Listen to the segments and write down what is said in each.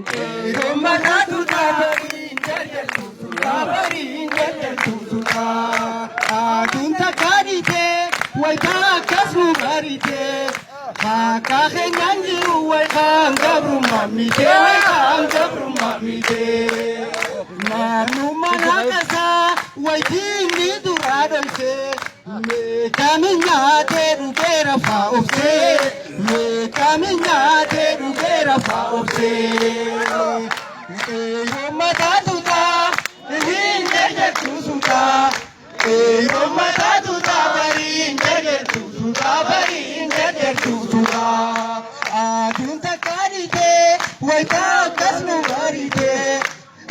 Roma tatu tabarin jarjartu tabarin jarjartu tuta. Adun takarite waita kasmu barite. Makahe nyanjiru waikang gabru mamite waikang gabru mamite. Nanu manakasa waitini duradamse. Me kaminya teru kera faufse. Me kaminya teru kera faufse. Roma tatu ta hin jarjartu tuta. Roma tatu tabarin jarjartu tabarin jarjartu tuta. Adun takarite waita kasnu barite.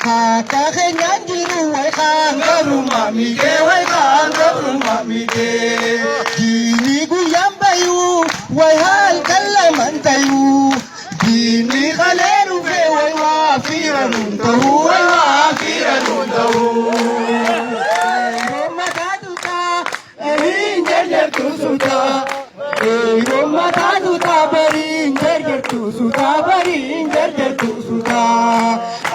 Kakahe nyanjiru waikang gabru mamite waikang gabru mamite. Dini guyam bayu waihal kalamantayu. Dini khaleru fe waiwa firanun tahu waiwa firanun tahu. Roma tatu ta ehin jarjartu suta. Roma tatu ta barin jarjartu suta barin jarjartu suta.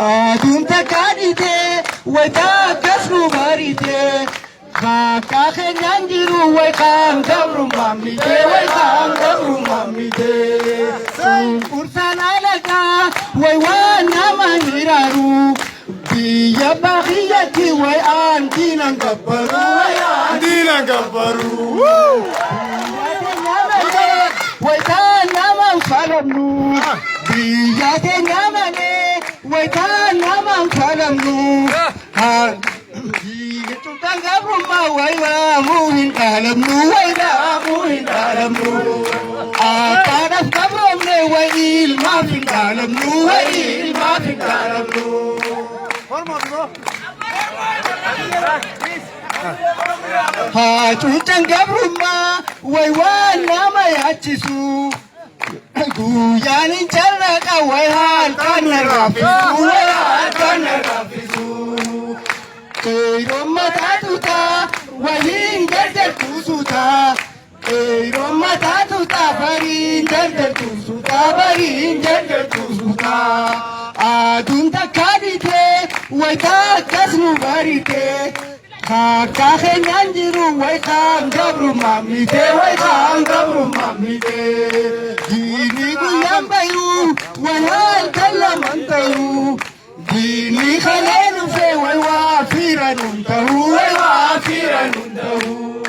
Adun takarite waita kasnu barite. Kakahe nyanjiru waikang gabru mamite waikang gabru mamite. Sumpursan alaga waiwan namahiraru. Biya bakiyati wai antinang gabaru wai antinang gabaru. Waita namang salamnu. Biya ke nyamane waita namang salamnu. Tutang gabru ma waila muhin kalamnu waila muhin kalamnu. Ataraf gabru ne wail mafin kalamnu wail mafin kalamnu. Tutang gabru ma waiwan nama yachisu. Guyanin charaka waihal kana rafisu waihal kana rafisu. Roma tatu ta wahin jarjartu suta. Roma tatu ta barin jarjartu suta barin jarjartu suta. Adun takarite waita kasnu barite. Kakahe nyanjiru waikang gabru mamite waikang gabru mamite. Dini guyam bayu waihal kalamantayu. Dini khaleru fe waiwa firanun tahu waiwa firanun tahu.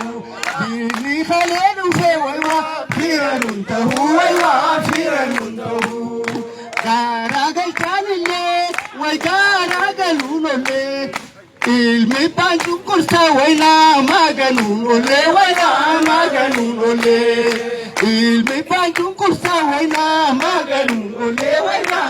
Dini khaleru fe waiwa firanun tahu waiwa firanun tahu. Karagal kanile wai karagal unole. Ilmi panchu kursa waina maganun ole waina maganun ole. Ilmi panchu kursa waina maganun ole waina